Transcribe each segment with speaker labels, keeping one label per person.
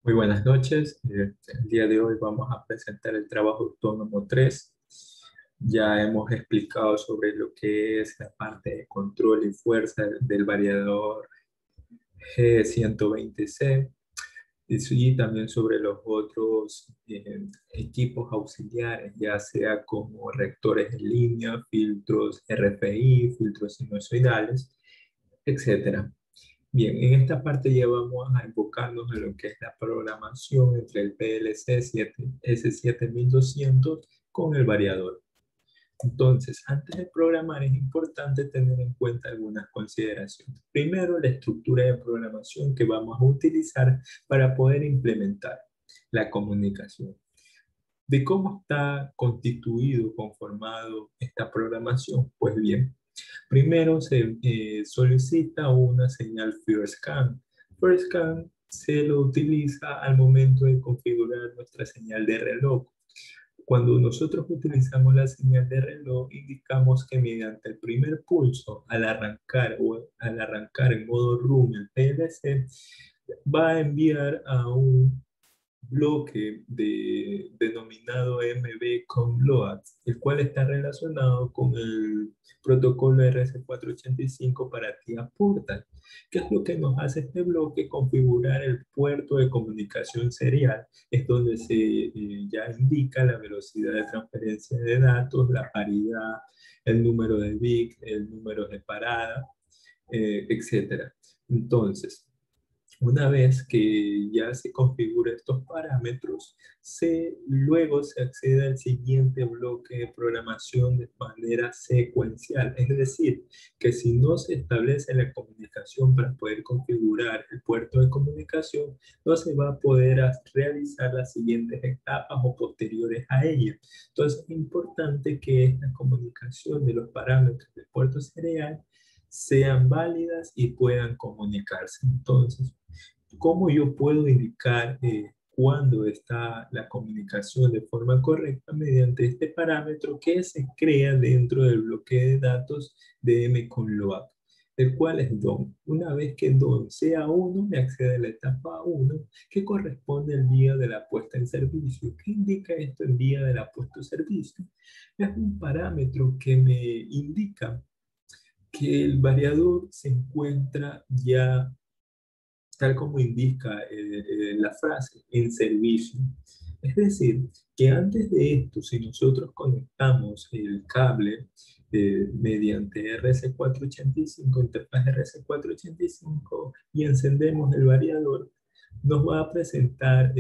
Speaker 1: Muy buenas noches. El día de hoy vamos a presentar el trabajo autónomo 3. Ya hemos explicado sobre lo que es la parte de control y fuerza del variador G120C y también sobre los otros equipos auxiliares, ya sea como reactores en línea, filtros RFI, filtros sinusoidales, etcétera. Bien, en esta parte ya vamos a enfocarnos en lo que es la programación entre el PLC 7, S7200 con el variador. Entonces, antes de programar es importante tener en cuenta algunas consideraciones. Primero, la estructura de programación que vamos a utilizar para poder implementar la comunicación. ¿De cómo está constituido, conformado esta programación? Pues bien, primero se solicita una señal FirstScan. FirstScan se lo utiliza al momento de configurar nuestra señal de reloj. Cuando nosotros utilizamos la señal de reloj, indicamos que mediante el primer pulso, al arrancar en modo room el PLC, va a enviar a un bloque denominado MB el cual está relacionado con el protocolo RS485 para TIA Portal. ¿Qué es lo que nos hace este bloque? Configurar el puerto de comunicación serial, es donde se ya indica la velocidad de transferencia de datos, la paridad, el número de bits, el número de parada, etcétera. Entonces, una vez que ya se configura estos parámetros, luego se accede al siguiente bloque de programación de manera secuencial. Es decir, que si no se establece la comunicación para poder configurar el puerto de comunicación, no se va a poder realizar las siguientes etapas o posteriores a ella. Entonces es importante que esta comunicación de los parámetros del puerto serial sean válidas y puedan comunicarse. Entonces, ¿cómo yo puedo indicar cuándo está la comunicación de forma correcta? Mediante este parámetro que se crea dentro del bloque de datos de mconload, el cual es DOM. Una vez que DOM sea 1, me accede a la etapa 1, que corresponde al día de la puesta en servicio. ¿Qué indica esto, el día de la puesta en servicio? Es un parámetro que me indica que el variador se encuentra ya, tal como indica la frase, en servicio. Es decir, que antes de esto, si nosotros conectamos el cable mediante RS485, interfaz RS485, y encendemos el variador, nos va a presentar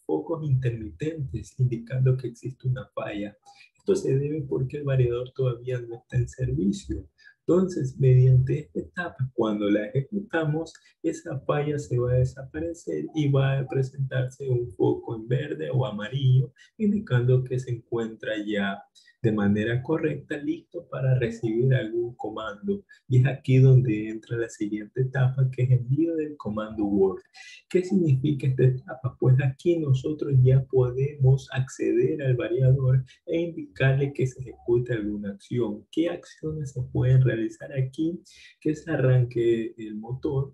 Speaker 1: focos intermitentes indicando que existe una falla. Esto se debe porque el variador todavía no está en servicio. Entonces, mediante esta etapa, cuando la ejecutamos, esa falla se va a desaparecer y va a presentarse un foco en verde o amarillo, indicando que se encuentra ya de manera correcta, listo para recibir algún comando. Y es aquí donde entra la siguiente etapa, que es envío del comando Word. ¿Qué significa esta etapa? Pues aquí nosotros ya podemos acceder al variador e indicarle que se ejecute alguna acción. ¿Qué acciones se pueden realizar aquí? Que se arranque el motor,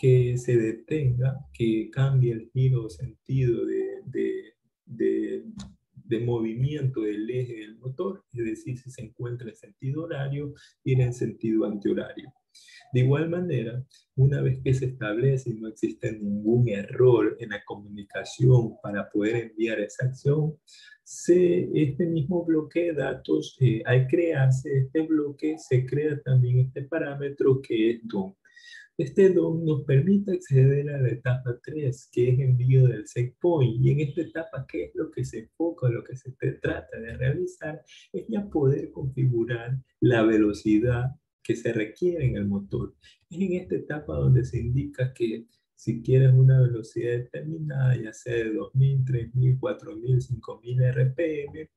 Speaker 1: que se detenga, que cambie el giro o sentido de, de movimiento del eje del motor, es decir, si se encuentra en sentido horario, ir en sentido antihorario. De igual manera, una vez que se establece y no existe ningún error en la comunicación para poder enviar esa acción, este mismo bloque de datos, al crearse este bloque, se crea también este parámetro que es DOM. Este DOM nos permite acceder a la etapa 3, que es envío del set point. Y en esta etapa, ¿qué es lo que se enfoca, lo que se trata de realizar? Es ya poder configurar la velocidad que se requiere en el motor. Es en esta etapa donde se indica que si quieres una velocidad determinada, ya sea de 2000, 3000, 4000, 5000 RPM,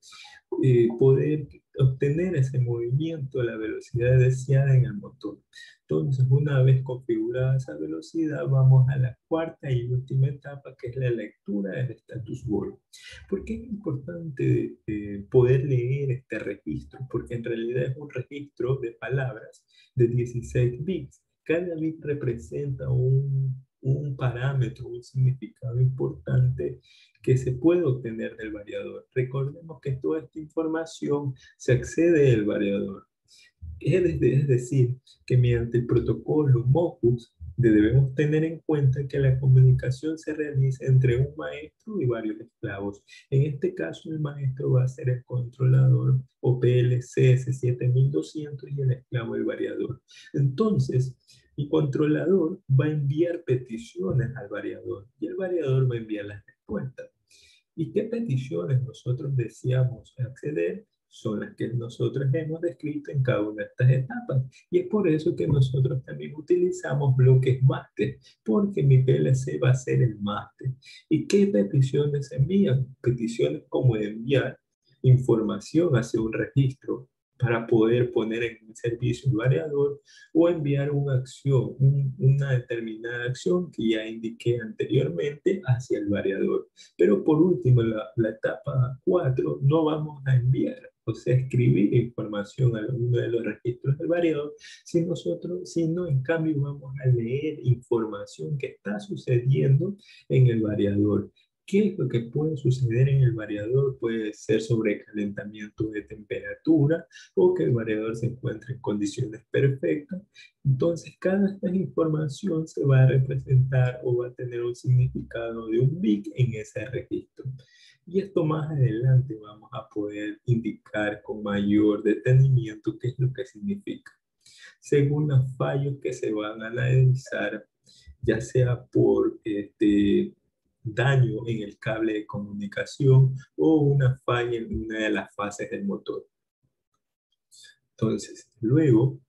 Speaker 1: poder obtener ese movimiento a la velocidad deseada en el motor. Entonces, una vez configurada esa velocidad, vamos a la cuarta y última etapa, que es la lectura del status word. ¿Por qué es importante poder leer este registro? Porque en realidad es un registro de palabras de 16 bits. Cada bit representa un parámetro, un significado importante que se puede obtener del variador. Recordemos que toda esta información se accede del variador. Es decir, que mediante el protocolo MOCUS debemos tener en cuenta que la comunicación se realiza entre un maestro y varios esclavos. En este caso, el maestro va a ser el controlador o PLCS 7200 y el esclavo el variador. Entonces, el controlador va a enviar peticiones al variador y el variador va a enviar las respuestas. ¿Y qué peticiones nosotros deseamos acceder? Son las que nosotros hemos descrito en cada una de estas etapas. Y es por eso que nosotros también utilizamos bloques máster, porque mi PLC va a ser el máster. ¿Y qué peticiones se envían? Peticiones como enviar información hacia un registro para poder poner en servicio el variador o enviar una acción, una determinada acción que ya indiqué anteriormente hacia el variador. Pero por último, la etapa 4 no vamos a enviar, o sea, escribir información a uno de los registros del variador, sino en cambio vamos a leer información que está sucediendo en el variador. ¿Qué es lo que puede suceder en el variador? Puede ser sobrecalentamiento de temperatura o que el variador se encuentre en condiciones perfectas. Entonces, cada esta información se va a representar o va a tener un significado de un bit en ese registro. Y esto más adelante vamos a poder indicar con mayor detenimiento qué es lo que significa. Según los fallos que se van a analizar, ya sea por daño en el cable de comunicación o una falla en una de las fases del motor. Entonces, luego,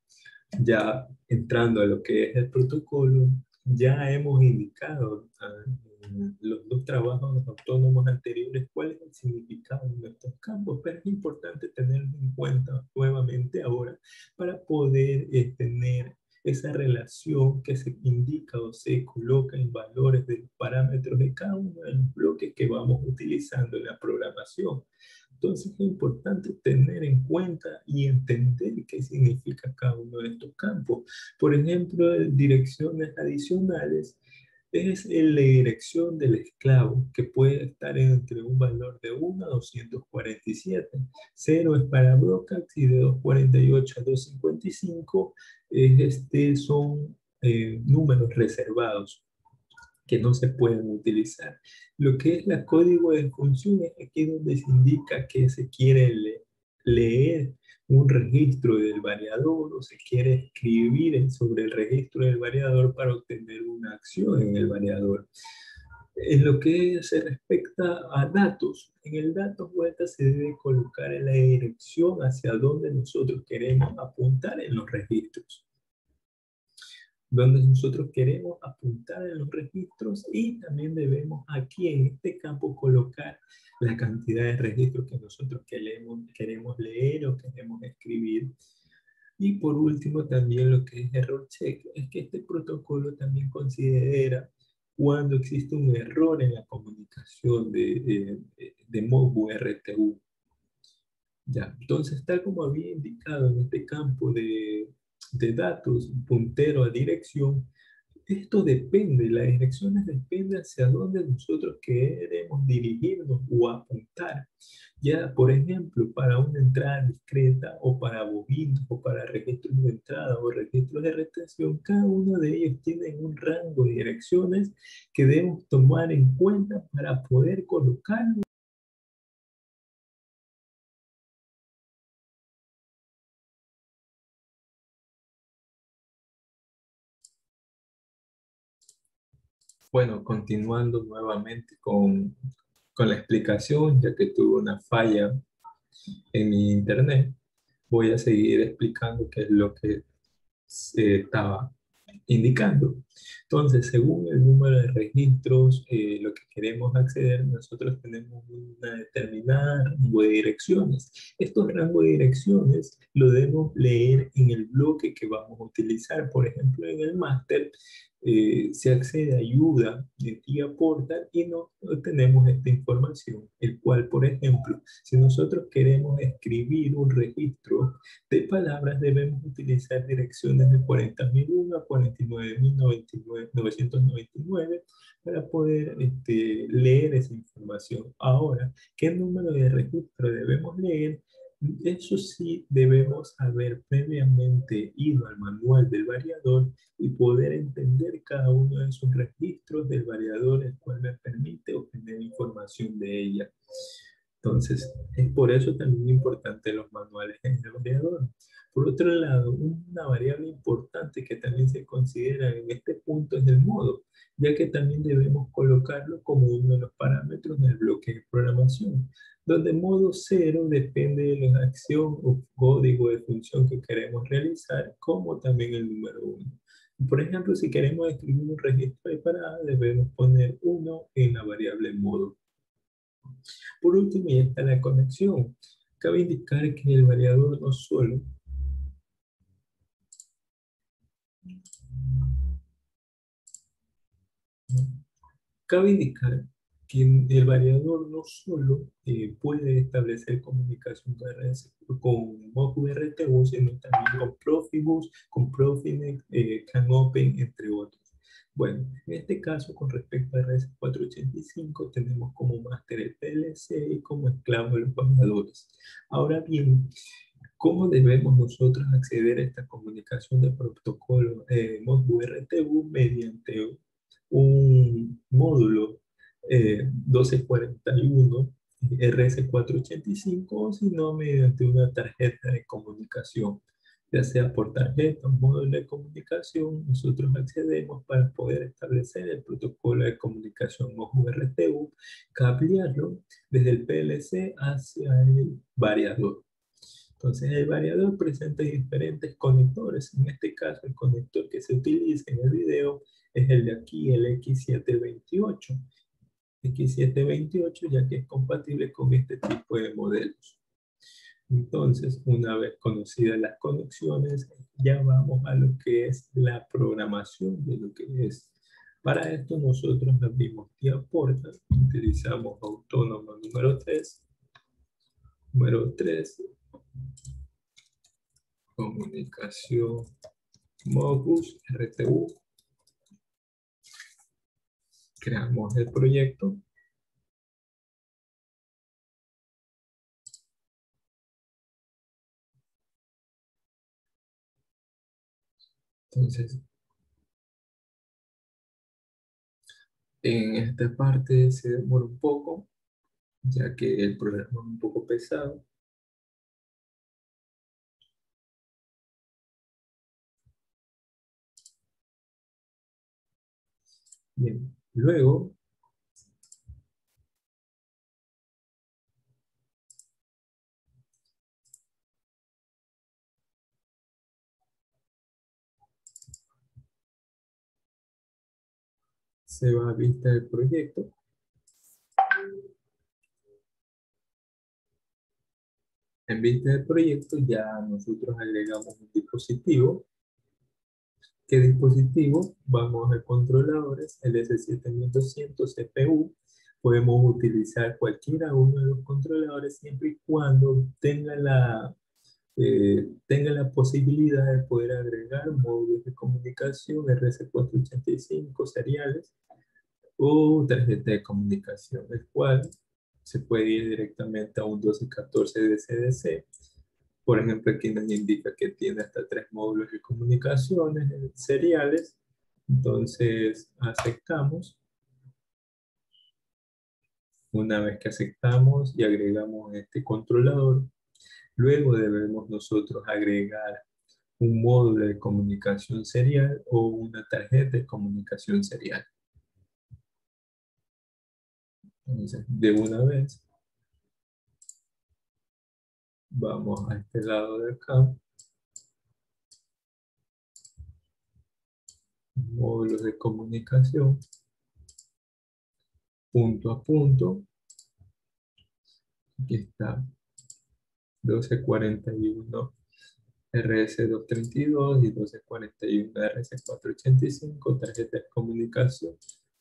Speaker 1: ya entrando a lo que es el protocolo, ya hemos indicado en los dos trabajos autónomos anteriores cuál es el significado de estos campos, pero es importante tenerlo en cuenta nuevamente ahora para poder tener esa relación que se indica o se coloca en valores de los parámetros de cada uno de los bloques que vamos utilizando en la programación. Entonces es importante tener en cuenta y entender qué significa cada uno de estos campos. Por ejemplo, direcciones adicionales es la dirección del esclavo, que puede estar entre un valor de 1 a 247. 0 es para broadcast y de 248 a 255 son números reservados que no se pueden utilizar. Lo que es la código de función es aquí donde se indica que se quiere leer un registro del variador o se quiere escribir sobre el registro del variador para obtener una acción en el variador. En lo que se respecta a datos, en el datos vuelta se debe colocar en la dirección hacia donde nosotros queremos apuntar en los registros, donde nosotros queremos apuntar en los registros, y también debemos aquí en este campo colocar la cantidad de registros que nosotros queremos leer o queremos escribir. Y por último también lo que es error check, es que este protocolo también considera cuando existe un error en la comunicación de Modbus RTU. Ya, entonces, tal como había indicado en este campo de datos, puntero a dirección, esto depende, las direcciones dependen hacia dónde nosotros queremos dirigirnos o apuntar. Ya, por ejemplo, para una entrada discreta o para bobinas o para registros de entrada o registros de retención, cada uno de ellos tiene un rango de direcciones que debemos tomar en cuenta para poder colocarlo. Bueno, continuando nuevamente con la explicación, ya que tuve una falla en mi internet, voy a seguir explicando qué es lo que se estaba indicando. Entonces, según el número de registros, lo que queremos acceder, nosotros tenemos una determinada rango de direcciones. Estos rangos de direcciones lo debemos leer en el bloque que vamos a utilizar. Por ejemplo, en el máster se accede a ayuda de Tía Portal y no obtenemos esta información, el cual, por ejemplo, si nosotros queremos escribir un registro de palabras, debemos utilizar direcciones de 40.001 a 49.999 para poder leer esa información. Ahora, ¿qué número de registro debemos leer? Eso sí, debemos haber previamente ido al manual del variador y poder entender cada uno de esos registros del variador, el cual me permite obtener información de ella. Entonces, es por eso también importante los manuales en el variador. Por otro lado, una variable importante que también se considera en este punto es el modo, ya que también debemos colocarlo como uno de los parámetros del bloque de programación, donde modo 0 depende de la acción o código de función que queremos realizar, como también el número 1. Por ejemplo, si queremos escribir un registro de parada, debemos poner 1 en la variable modo. Por último, ya está la conexión. Cabe indicar que el variador no solo Cabe indicar que el variador no solo puede establecer comunicación con MockVRTU, sino también con Profibus, con Profinet, CanOpen, entre otros. Bueno, en este caso, con respecto a RS485, tenemos como máster el PLC y como esclavo los variadores. Ahora bien, ¿cómo debemos nosotros acceder a esta comunicación de protocolo MOSBU-RTU mediante un módulo 1241 RS485 o si no mediante una tarjeta de comunicación? Ya sea por tarjeta o módulo de comunicación, nosotros accedemos para poder establecer el protocolo de comunicación MOSBU-RTU, cablearlo desde el PLC hacia el variador. Entonces, el variador presenta diferentes conectores. En este caso, el conector que se utiliza en el video es el de aquí, el X728. X728, ya que es compatible con este tipo de modelos. Entonces, una vez conocidas las conexiones, ya vamos a lo que es la programación de lo que es. Para esto nosotros abrimos Tía Portal, utilizamos autónomo número 3, comunicación Modbus RTU, creamos el proyecto. Entonces, en esta parte se demora un poco, ya que el programa es un poco pesado. Bien, luego se va a vista del proyecto. En vista del proyecto ya nosotros agregamos un dispositivo. ¿Qué dispositivo? Vamos a controladores, el S7200 CPU. Podemos utilizar cualquiera uno de los controladores siempre y cuando tenga la posibilidad de poder agregar módulos de comunicación RS485 seriales o tarjeta de comunicación, el cual se puede ir directamente a un 1214 de CDC. Por ejemplo, aquí nos indica que tiene hasta 3 módulos de comunicaciones seriales. Entonces, aceptamos. Una vez que aceptamos y agregamos este controlador, luego debemos nosotros agregar un módulo de comunicación serial o una tarjeta de comunicación serial. Entonces, de una vez, vamos a este lado de acá, módulos de comunicación, punto a punto. Aquí está 1241 RS232 y 1241 RS485, tarjeta de comunicación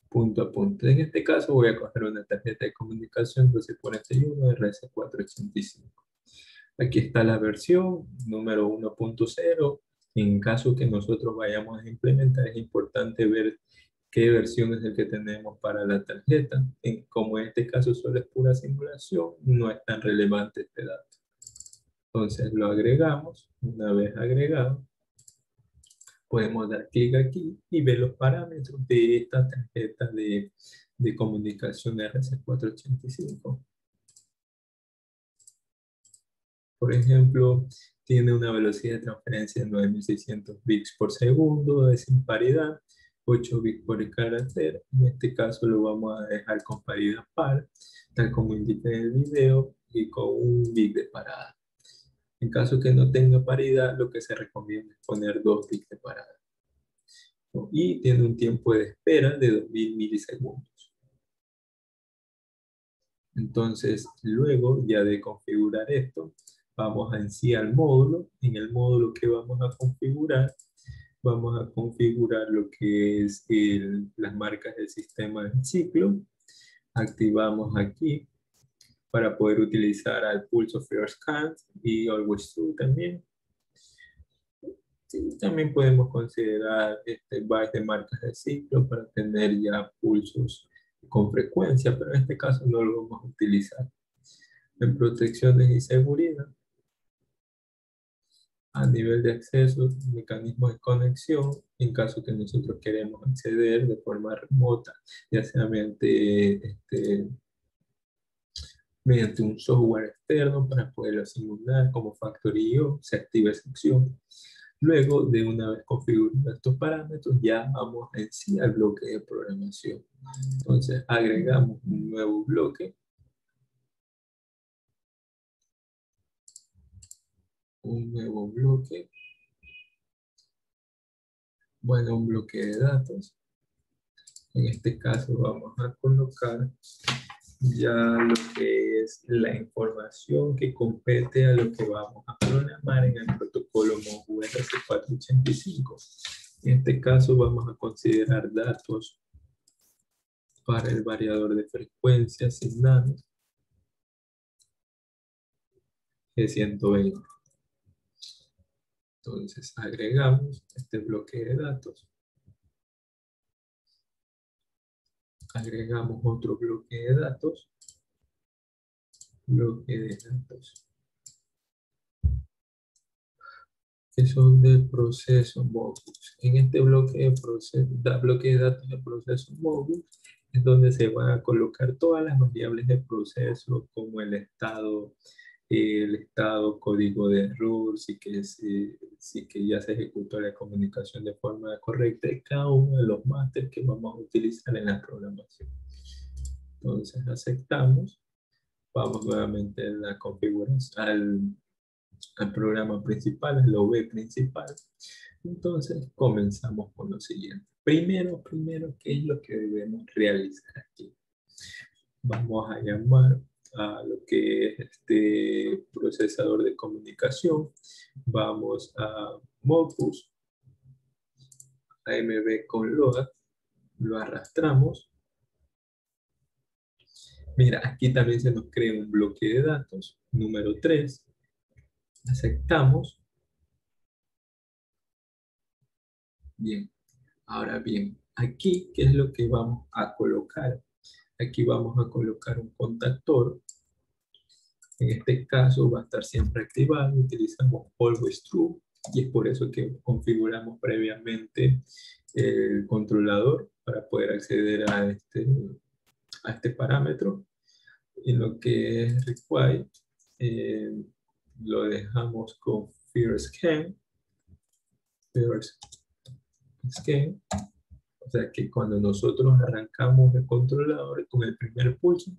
Speaker 1: punto a punto. En este caso voy a coger una tarjeta de comunicación 1241 RS485. Aquí está la versión número 1.0. En caso que nosotros vayamos a implementar, es importante ver qué versión es el que tenemos para la tarjeta. Como en este caso solo es pura simulación, no es tan relevante este dato. Entonces lo agregamos. Una vez agregado, podemos dar clic aquí y ver los parámetros de esta tarjeta de comunicación RC485. Por ejemplo, tiene una velocidad de transferencia de 9600 bits por segundo, es sin paridad, 8 bits por carácter. En este caso lo vamos a dejar con paridad par, tal como indica en el video, y con un bit de parada. En caso que no tenga paridad, lo que se recomienda es poner 2 bits de parada. Y tiene un tiempo de espera de 2000 milisegundos. Entonces, luego ya de configurar esto, vamos en sí al módulo. En el módulo que vamos a configurar lo que es las marcas del sistema del ciclo. Activamos aquí para poder utilizar al pulso First Count y Always True también. Sí, también podemos considerar bytes de marcas de ciclo para tener ya pulsos con frecuencia, pero en este caso no lo vamos a utilizar. En protecciones y seguridad, a nivel de acceso, mecanismos de conexión, en caso que nosotros queremos acceder de forma remota, ya sea mediante un software externo para poderlo simular como Factory.io, se activa esa opción. Luego, de una vez configurados estos parámetros, ya vamos en sí al bloque de programación. Entonces, agregamos un nuevo bloque. Bueno, un bloque de datos. En este caso vamos a colocar ya lo que es la información que compete a lo que vamos a programar en el protocolo MOVU RC485. En este caso vamos a considerar datos para el variador de frecuencia asignado G120. Entonces agregamos este bloque de datos. Agregamos otro bloque de datos. Que son del proceso Modbus. En este bloque de datos de proceso Modbus es donde se van a colocar todas las variables de proceso como el estado, código de error, si que ya se ejecutó la comunicación de forma correcta y cada uno de los másteres que vamos a utilizar en la programación. Entonces aceptamos, vamos nuevamente a la configuración, al programa principal, al OV principal. Entonces comenzamos con lo siguiente. Primero, ¿qué es lo que debemos realizar aquí? Vamos a llamar a lo que es este procesador de comunicación. Vamos a Modbus, AMB con load, lo arrastramos. Mira, aquí también se nos crea un bloque de datos, número 3. Aceptamos. Bien, ahora bien, aquí, ¿qué es lo que vamos a colocar? Aquí vamos a colocar un contactor. En este caso va a estar siempre activado. Utilizamos Always True y es por eso que configuramos previamente el controlador para poder acceder a este parámetro. Y lo que es Require lo dejamos con First Scan. O sea que cuando nosotros arrancamos el controlador con el primer pulso,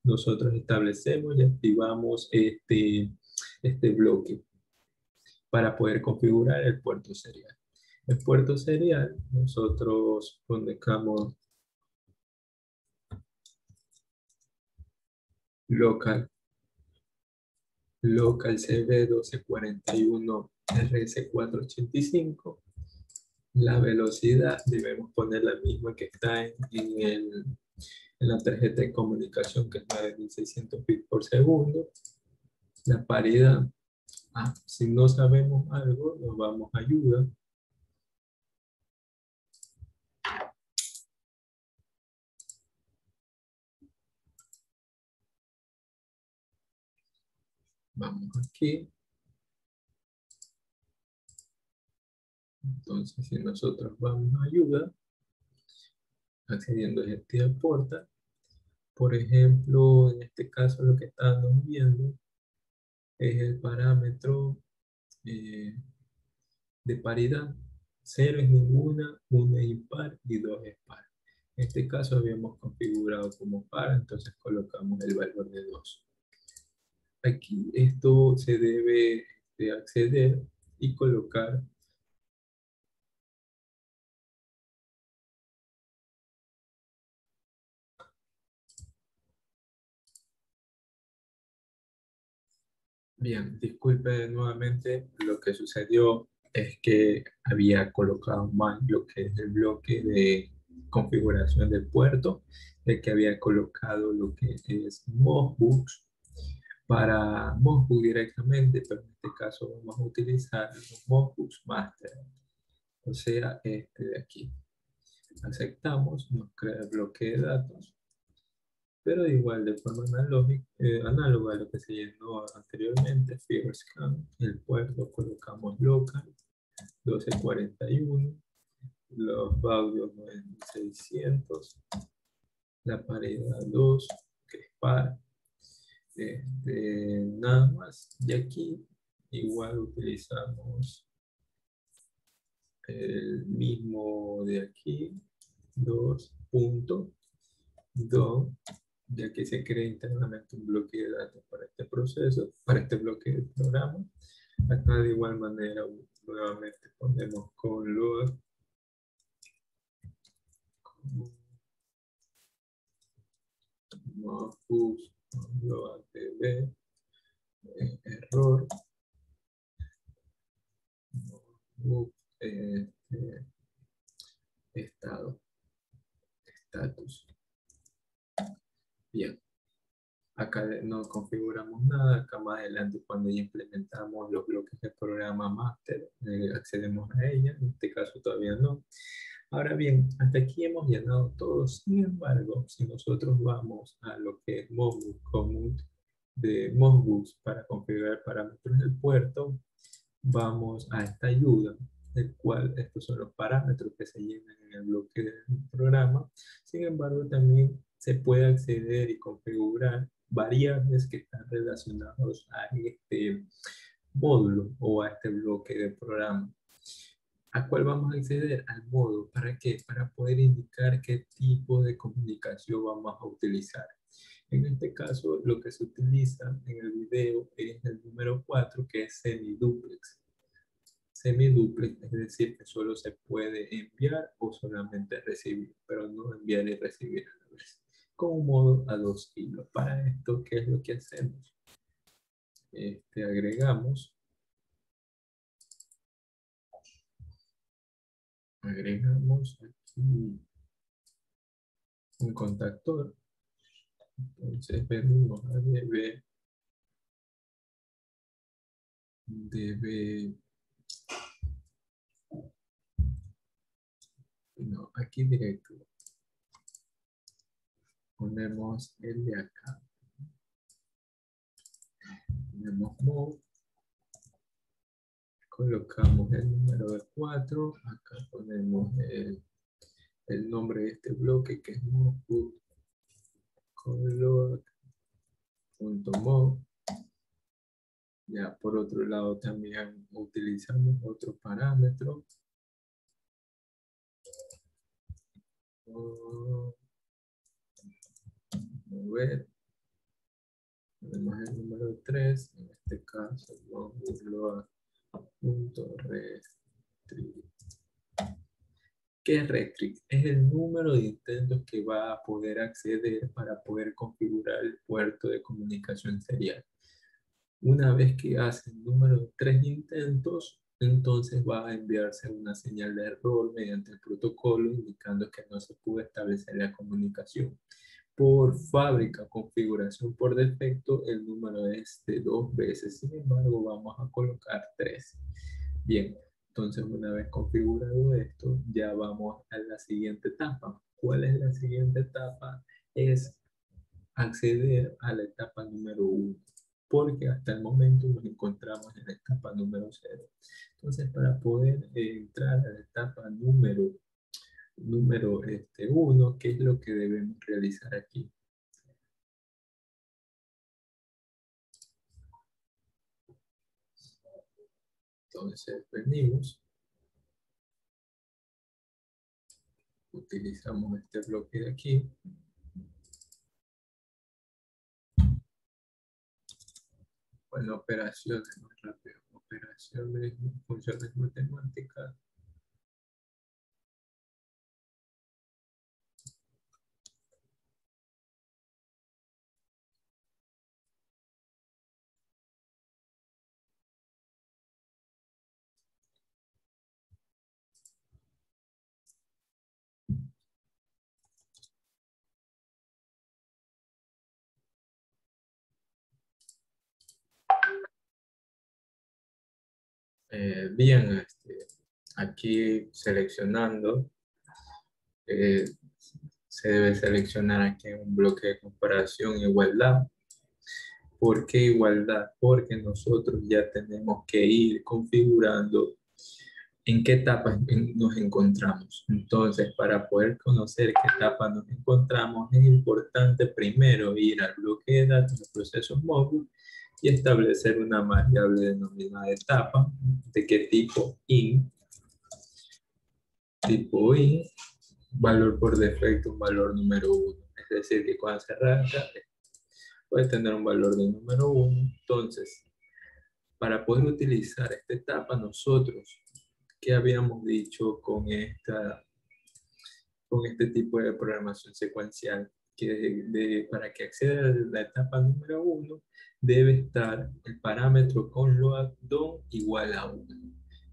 Speaker 1: nosotros establecemos y activamos este bloque para poder configurar el puerto serial. El puerto serial, nosotros conectamos local CB1241 RS485. La velocidad debemos poner la misma que está en la tarjeta de comunicación, que es 9600 bits por segundo. La paridad, si no sabemos algo, nos vamos a ayuda. Vamos aquí. Entonces, si nosotros vamos a ayuda, accediendo a este portal, por ejemplo, en este caso lo que estamos viendo es el parámetro eh, de paridad. 0 es ninguna, 1 es impar y 2 es par. En este caso habíamos configurado como par, entonces colocamos el valor de 2. Aquí esto se debe de acceder y colocar bien. Disculpe nuevamente, lo que sucedió es que había colocado mal lo que es el bloque de configuración del puerto, de que había colocado lo que es Modbus para Modbus directamente, pero en este caso vamos a utilizar los Modbus Master, o sea, este de aquí. Aceptamos, nos crea el bloque de datos, pero igual de forma análoga a lo que se llenó anteriormente, Figure Scan, el puerto colocamos local 1241, los baudios 9600, la paridad 2, que es par, nada más. Y aquí igual utilizamos el mismo de aquí, 2.2, ya que se crea internamente un bloque de datos para este proceso, para este bloque de programa. Acá de igual manera nuevamente ponemos con load, Modbus, load db, error, Modbus, estado, status. Bien. Acá no configuramos nada, acá más adelante cuando ya implementamos los bloques de programa master, accedemos a ella, en este caso todavía no. Ahora bien, hasta aquí hemos llenado todo. Sin embargo, si nosotros vamos a lo que es Modbus común de Modbus para configurar parámetros del puerto, vamos a esta ayuda, el cual estos son los parámetros que se llenan en el bloque del programa. Sin embargo, también se puede acceder y configurar variables que están relacionados a este módulo o a este bloque de programa. ¿A cuál vamos a acceder? Al modo. ¿Para qué? Para poder indicar qué tipo de comunicación vamos a utilizar. En este caso, lo que se utiliza en el video es el número 4, que es semiduplex. Semiduplex, es decir, que solo se puede enviar o solamente recibir, pero no enviar y recibir a la vez, con un modo a 2 hilos. Para esto, ¿qué es lo que hacemos? Agregamos aquí un contactor. Entonces venimos a no, aquí directo. Ponemos el de acá. Ponemos mode. Colocamos el número de 4. Acá ponemos el nombre de este bloque, que es modbus.load.mod. Ya por otro lado también utilizamos otro parámetro. Mover. Tenemos el número 3, en este caso modbus.load.restrict. ¿Qué es restrict? Es el número de intentos que va a poder acceder para poder configurar el puerto de comunicación serial. Una vez que hace el número de 3 intentos, entonces va a enviarse una señal de error mediante el protocolo indicando que no se pudo establecer la comunicación. Por fábrica, configuración por defecto, el número es de 2 veces, sin embargo vamos a colocar 3. Bien, entonces una vez configurado esto, ya vamos a la siguiente etapa. ¿Cuál es la siguiente etapa? Es acceder a la etapa número 1, porque hasta el momento nos encontramos en la etapa número 0. Entonces, para poder entrar a la etapa número 1, ¿qué es lo que debemos realizar aquí? Entonces, venimos, utilizamos este bloque de aquí. Bueno, operaciones más rápido. Operaciones, funciones matemáticas. Bien, aquí seleccionando, eh, se debe seleccionar aquí un bloque de comparación e igualdad. ¿Por qué igualdad? Porque nosotros ya tenemos que ir configurando en qué etapa nos encontramos. Entonces, para poder conocer qué etapa nos encontramos, es importante primero ir al bloque de datos de procesos móviles y establecer una variable denominada etapa, de qué tipo in, valor por defecto, un valor número 1. Es decir, que cuando se arranca, puede tener un valor de número 1. Entonces, para poder utilizar esta etapa, nosotros, ¿qué habíamos dicho con este tipo de programación secuencial? Que para que acceda a la etapa número 1, debe estar el parámetro con load don igual a 1.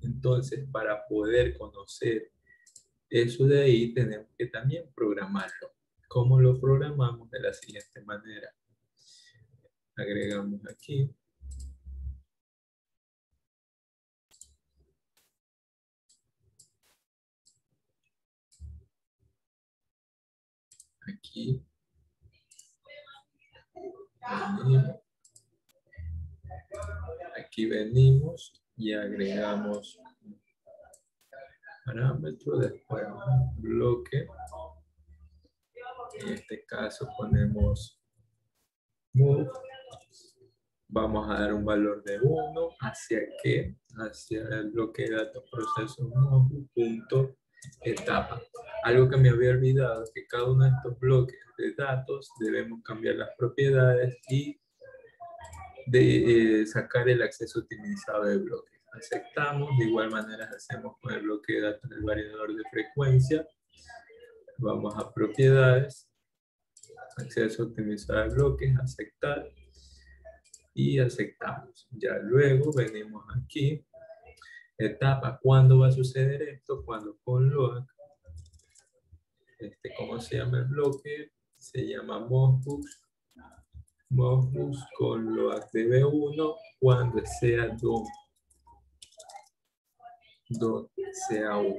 Speaker 1: Entonces, para poder conocer eso de ahí, tenemos que también programarlo. ¿Cómo lo programamos? De la siguiente manera. Agregamos aquí. Aquí. Venimos. Aquí venimos y agregamos un parámetro, después un bloque. En este caso ponemos move. Vamos a dar un valor de 1. ¿Hacia qué? Hacia el bloque de datos procesos punto etapa. Algo que me había olvidado es que cada uno de estos bloques de datos debemos cambiar las propiedades y de sacar el acceso optimizado de bloques. Aceptamos, de igual manera hacemos con el bloque de datos del variador de frecuencia. Vamos a propiedades, acceso optimizado de bloques, aceptar y aceptamos. Ya luego venimos aquí, etapa, ¿cuándo va a suceder esto? Cuando con load, ¿cómo se llama el bloque? Se llama Mosbus con load db1 cuando sea don sea 1.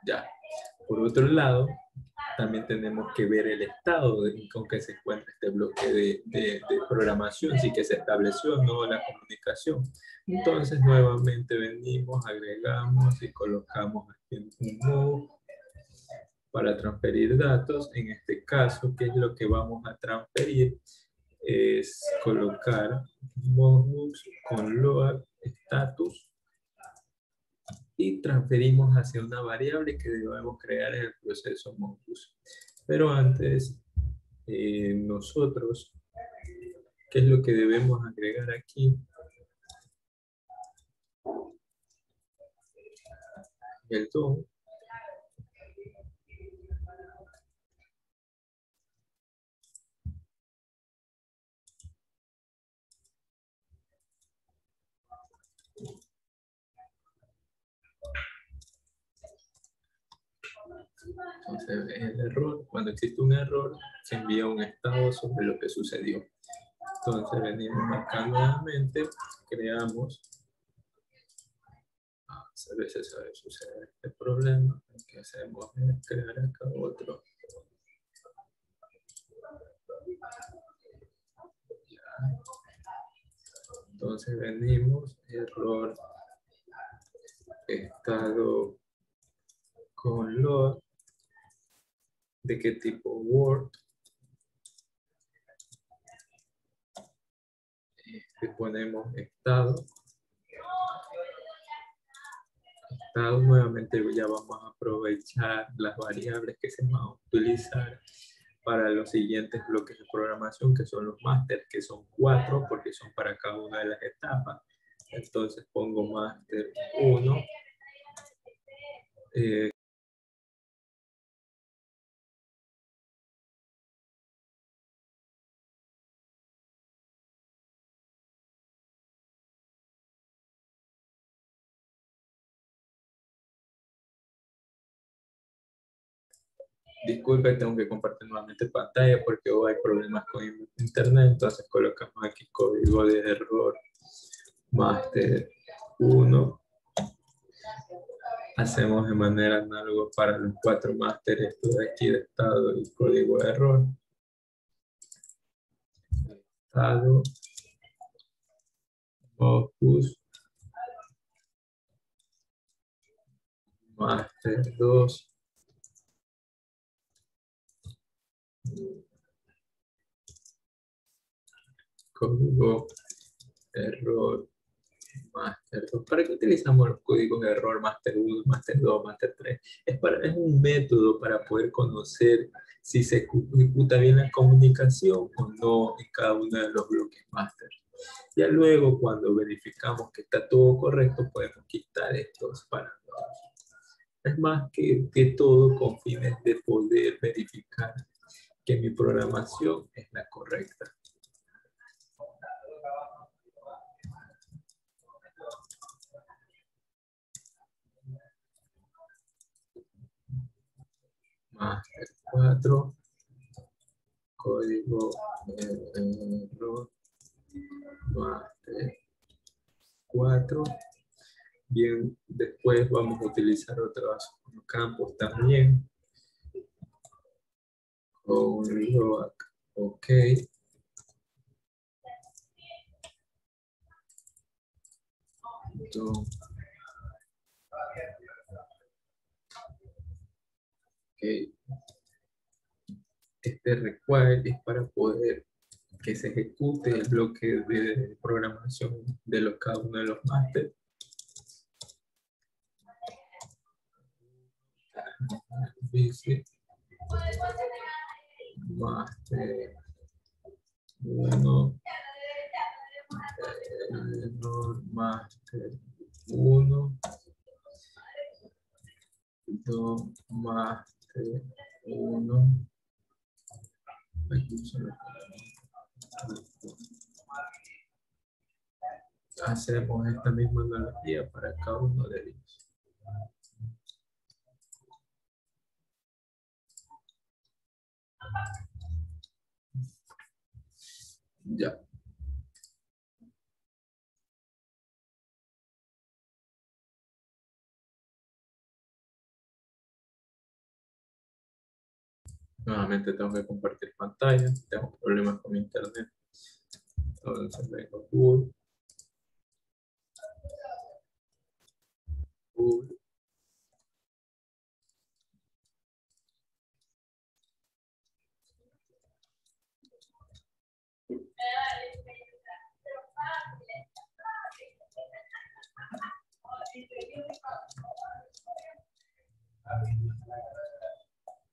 Speaker 1: Ya. Por otro lado, también tenemos que ver el estado con que se encuentra este bloque de programación, si que se estableció o no la comunicación. Entonces, nuevamente venimos, agregamos y colocamos aquí un move para transferir datos. En este caso, ¿qué es lo que vamos a transferir? Es colocar modbus con load status y transferimos hacia una variable que debemos crear en el proceso Modbus. Pero antes, nosotros, ¿qué es lo que debemos agregar aquí? El DOM. Entonces, el error, cuando existe un error, se envía un estado sobre lo que sucedió. Entonces, venimos acá nuevamente, creamos, a veces sucede este problema, lo que hacemos es crear acá otro. Entonces, venimos, error, estado con load, ¿de qué tipo? Word. Le ponemos estado. Estado nuevamente ya vamos a aprovechar las variables que se van a utilizar para los siguientes bloques de programación, que son los máster, que son 4, porque son para cada una de las etapas. Entonces pongo máster 1. Disculpe, tengo que compartir nuevamente pantalla porque hoy hay problemas con internet, entonces colocamos aquí código de error máster 1. Hacemos de manera análoga para los 4 másteres, esto de aquí de estado y código de error. Estado, opus, máster 2, código error máster 2. ¿Para qué utilizamos los códigos de error máster 1, máster 2, máster 3? Es un método para poder conocer si se ejecuta bien la comunicación o no en cada uno de los bloques máster. Ya luego, cuando verificamos que está todo correcto, podemos quitar estos parámetros. Es más que todo con fines de poder verificar que mi programación es la correcta. Máster 4, código error, máster 4. Bien, después vamos a utilizar otros campos también. Con load, ok. Entonces, okay. Este require es para poder que se ejecute el bloque de programación de cada uno de los máster. Dice máster 1, error máster 1, 2 máster 1. Hacemos esta misma analogía para cada uno de ellos. Ya. Nuevamente tengo que compartir pantalla. Tengo problemas con internet. Entonces vengo a Google. Google.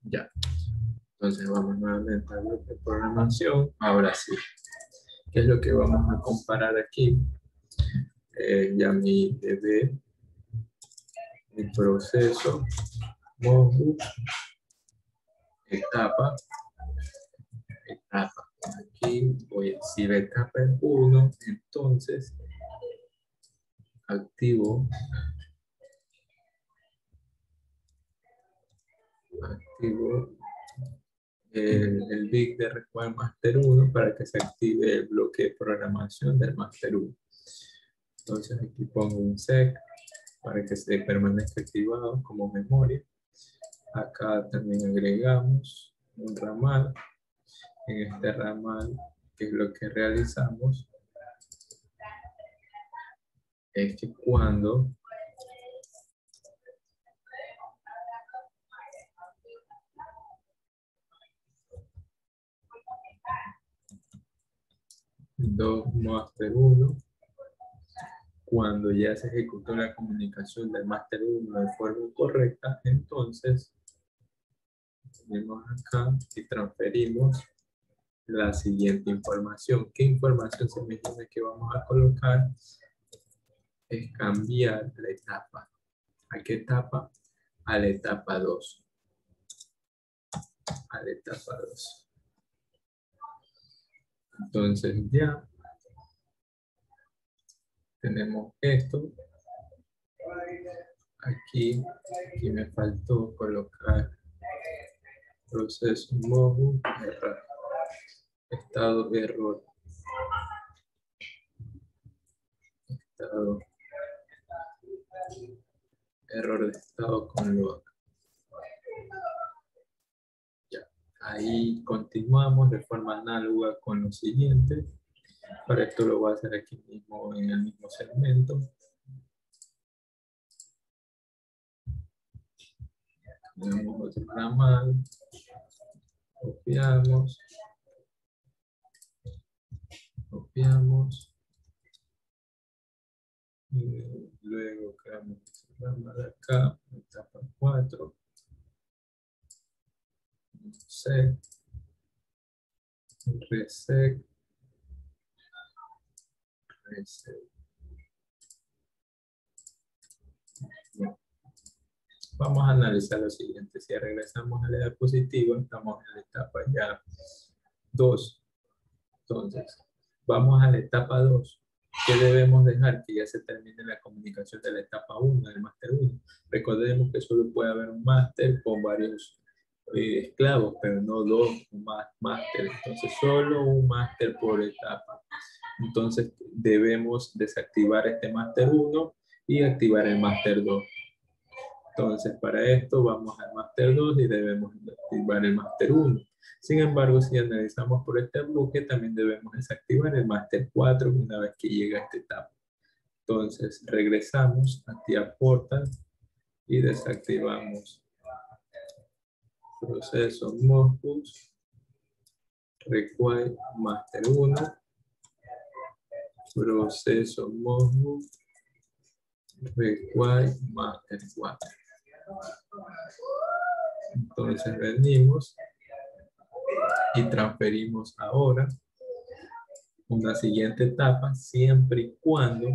Speaker 1: Ya. Entonces vamos nuevamente a bloque de programación. Ahora sí. ¿Qué es lo que vamos a comparar aquí? Ya mi DB, mi proceso, módulo, etapa. Aquí voy a decir etapa en 1, entonces activo activo el big de require master 1 para que se active el bloque de programación del master 1. Entonces aquí pongo un sec para que se permanezca activado como memoria. Acá también agregamos un ramal. En este ramal, que es lo que realizamos, es que cuando master 1, cuando ya se ejecutó la comunicación del master 1 de forma correcta, entonces venimos acá y transferimos la siguiente información. ¿Qué información se me dice que vamos a colocar? Es cambiar la etapa. ¿A qué etapa? A la etapa 2. A la etapa 2. Entonces ya tenemos esto. Aquí me faltó colocar proceso móvil, error, estado de error, estado, error de estado con load. Ya, ahí continuamos de forma análoga con lo siguiente. Para esto lo voy a hacer aquí mismo en el mismo segmento. Tenemos otro ramal, copiamos, y luego creamos el ramal acá, etapa 4, set, reset, reset. Bueno, vamos a analizar lo siguiente. Si regresamos a la diapositiva, estamos en la etapa ya 2. Entonces, vamos a la etapa 2. ¿Qué debemos dejar? Que ya se termine la comunicación de la etapa 1, del máster 1. Recordemos que solo puede haber un máster con varios esclavos, pero no dos máster. Entonces, solo un máster por etapa. Entonces, debemos desactivar este máster 1 y activar el máster 2. Entonces, para esto vamos al máster 2 y debemos activar el máster 1. Sin embargo, si analizamos por este bloque, también debemos desactivar el máster 4 una vez que llega a esta etapa. Entonces, regresamos aquí a Portal y desactivamos proceso Modbus, require master 1, proceso Modbus, require master 4. Entonces venimos y transferimos ahora una siguiente etapa siempre y cuando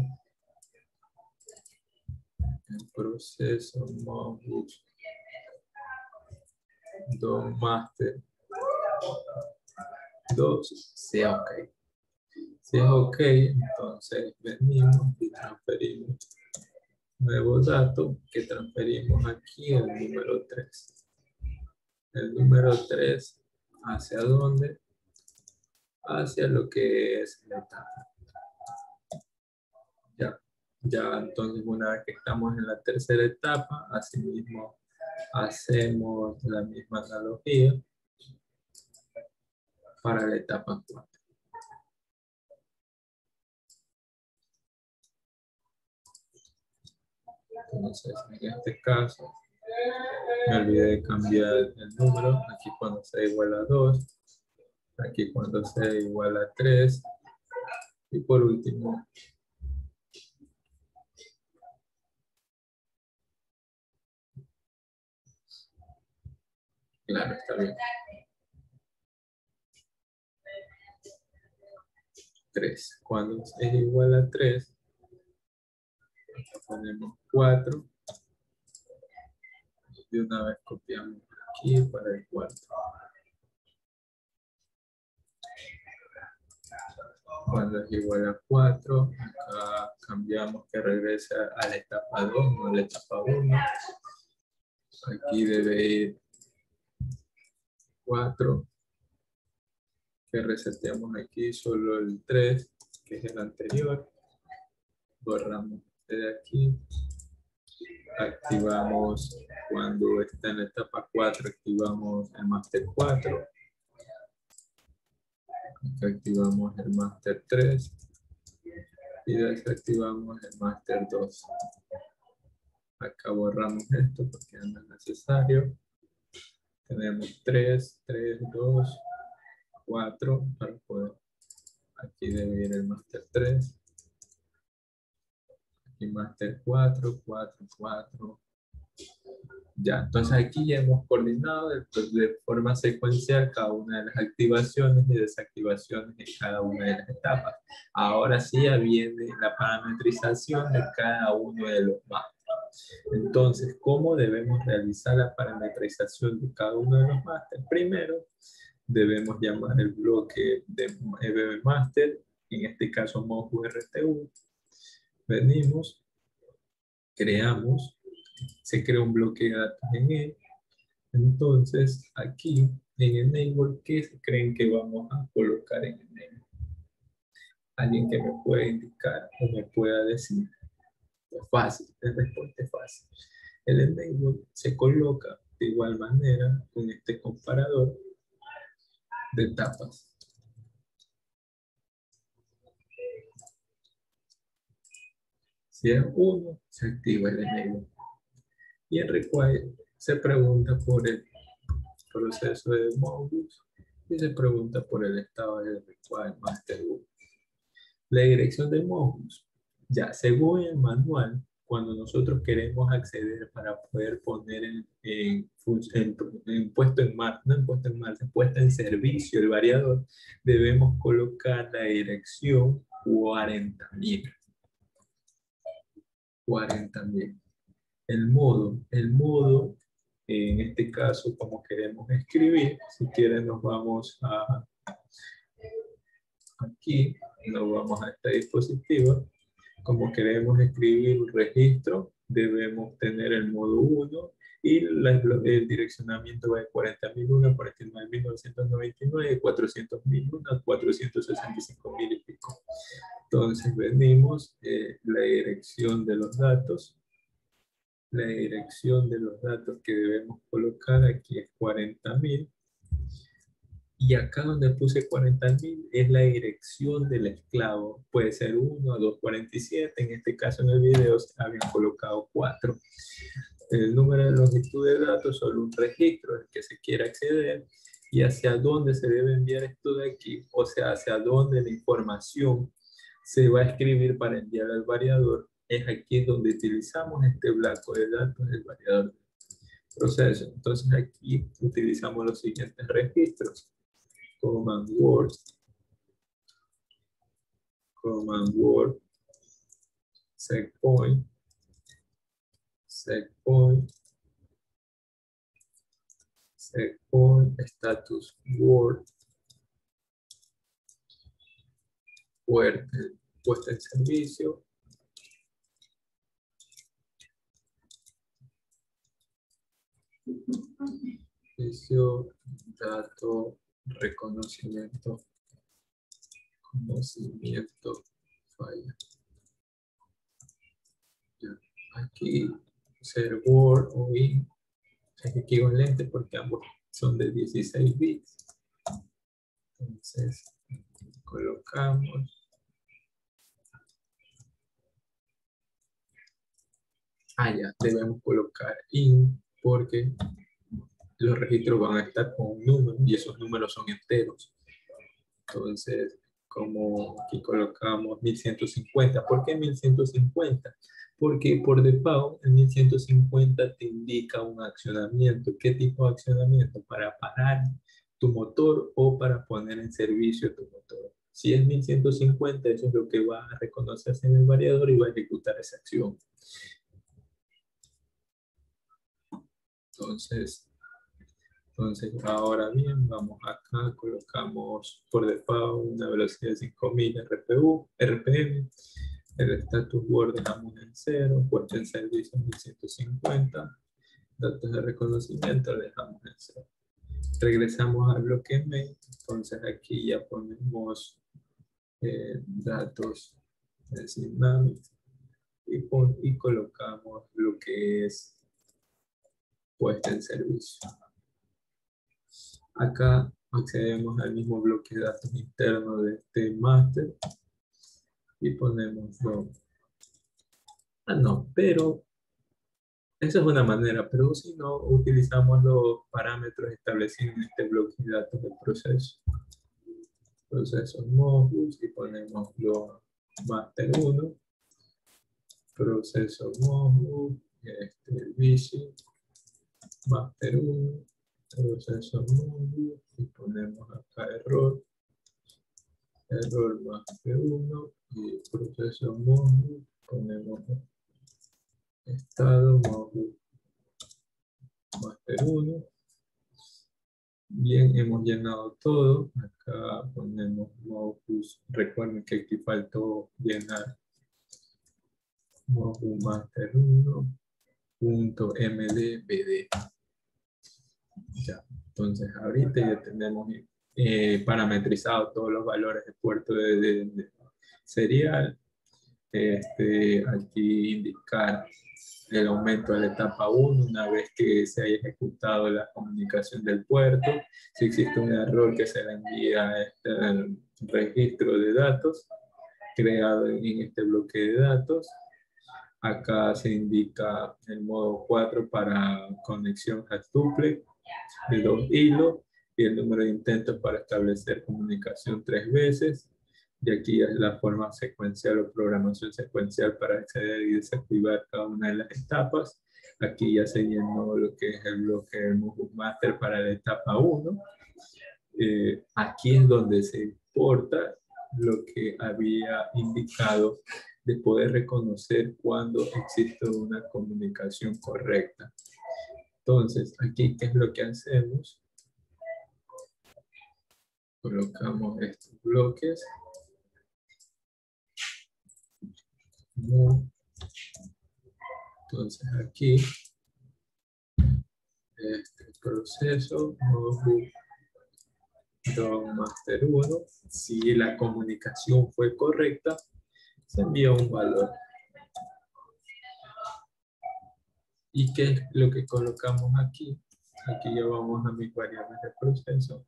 Speaker 1: el proceso Modbus master 2 sea ok. Si es ok, entonces venimos y transferimos nuevo dato que transferimos aquí el número 3. El número 3, ¿hacia dónde? Hacia lo que es la etapa. Ya entonces una vez que estamos en la tercera etapa, asimismo hacemos la misma analogía para la etapa 4. Entonces, en este caso, me olvidé de cambiar el número. Aquí cuando sea igual a 2, aquí cuando sea igual a 3, y por último, claro, está bien, 3. Cuando es igual a 3, ponemos 4, y de una vez copiamos aquí para el 4. Cuando es igual a 4, acá cambiamos que regrese a la etapa 2, no a la etapa 1. Aquí debe ir 4, que reseteamos aquí solo el 3, que es el anterior. Borramos de aquí. Activamos cuando está en la etapa 4, activamos el Master 4. Activamos el Master 3 y desactivamos el Master 2. Acá borramos esto porque no es necesario. Tenemos 3, 3, 2, 4 para poder. Aquí debe ir el Master 3. Aquí Master 4, 4, 4. Ya, entonces aquí ya hemos coordinado de forma secuencial cada una de las activaciones y desactivaciones de cada una de las etapas. Ahora sí ya viene la parametrización de cada uno de los másteres. Entonces, ¿cómo debemos realizar la parametrización de cada uno de los másteres? Primero, debemos llamar el bloque de EBB Master, en este caso MOSU RTU. Venimos, creamos, se crea un bloque de datos en él. Entonces, aquí en Enable, ¿qué se creen que vamos a colocar en Enable? Alguien que me pueda indicar o me pueda decir. Es fácil, la respuesta es fácil. El Enable se coloca de igual manera con este comparador de etapas. Si es 1, se activa el Enable. Y en Require se pregunta por el proceso de módulos y se pregunta por el estado de Require Master 1. La dirección de módulos. Ya, según el manual, cuando nosotros queremos acceder para poder poner en puesto en marcha, no en puesto en marcha, puesto en servicio el variador, debemos colocar la dirección 40.000. 40.000. El modo, en este caso, como queremos escribir, si quieren nos vamos a aquí, nos vamos a esta dispositiva. Como queremos escribir un registro, debemos tener el modo 1 y el direccionamiento va de 40.001 a 49.999, 400.001 a 465.000 y pico. Entonces venimos, la dirección de los datos. La dirección de los datos que debemos colocar aquí es 40.000. Y acá donde puse 40.000 es la dirección del esclavo. Puede ser 1 a 247. En este caso en el video habían colocado 4. El número de longitud de datos, solo un registro al que se quiera acceder. Y hacia dónde se debe enviar esto de aquí. O sea, hacia dónde la información se va a escribir para enviar al variador. Es aquí donde utilizamos este blanco de datos del variador de proceso. Entonces aquí utilizamos los siguientes registros. Command Word, setPoint, status Word, puesta en servicio, dato, reconocimiento, falla. Aquí ser Word o IN es equivalente porque ambos son de 16 bits. Entonces colocamos. Ya debemos colocar IN porque los registros van a estar con un número y esos números son enteros. Entonces, como aquí colocamos 1150. ¿Por qué 1150? Porque por default el 1150 te indica un accionamiento. ¿Qué tipo de accionamiento? Para parar tu motor o para poner en servicio tu motor. Si es 1150, eso es lo que va a reconocerse en el variador y va a ejecutar esa acción. Entonces, ahora bien, vamos acá, colocamos por default una velocidad de 5000 RPM, el status Word dejamos en 0, puesto en servicio 1150, datos de reconocimiento dejamos en 0. Regresamos al bloque main. Entonces aquí ya ponemos datos de Synapse y colocamos lo que es puesta en servicio. Acá accedemos al mismo bloque de datos interno de este máster y ponemos no, pero esa es una manera, pero si no, utilizamos los parámetros establecidos en este bloque de datos del proceso. Procesos Modbus y ponemos los master 1, proceso Modbus, vision, master 1, proceso Modbus y ponemos acá error master 1 y proceso Modbus, ponemos estado Modbus master 1. Bien, hemos llenado todo. Acá ponemos Modbus. Recuerden que aquí faltó llenar Modbus master 1.mdbd. Ya, entonces ahorita ya tenemos parametrizado todos los valores de puerto de serial. Aquí indicar el aumento de la etapa 1 una vez que se haya ejecutado la comunicación del puerto. Si existe un error, que se le envía a este registro de datos creado en este bloque de datos. Acá se indica el modo 4 para conexión haptuple de 2 hilos y el número de intentos para establecer comunicación 3 veces. Y aquí es la forma secuencial o programación secuencial para acceder y desactivar cada una de las etapas. Aquí ya se llenó lo que es el bloque de Modbus Master para la etapa 1. Aquí es donde se importa lo que había indicado de poder reconocer cuando existe una comunicación correcta. Entonces, aquí, ¿qué es lo que hacemos? Colocamos estos bloques. Entonces, aquí, este proceso, Modbus master 1, si la comunicación fue correcta, se envía un valor. ¿Y qué es lo que colocamos aquí? Aquí ya vamos a mis variables de proceso.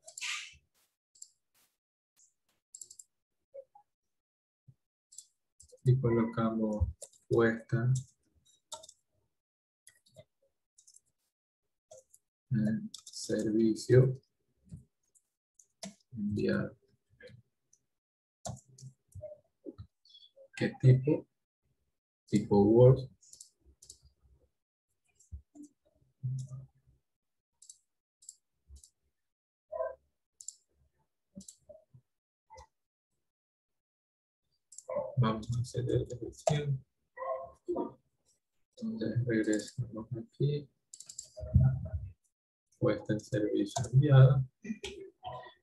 Speaker 1: Y colocamos puesta en servicio, enviar. ¿Qué tipo? Tipo Word. Vamos a hacer el ejecución. Entonces regresamos aquí. Puesta en servicio enviada.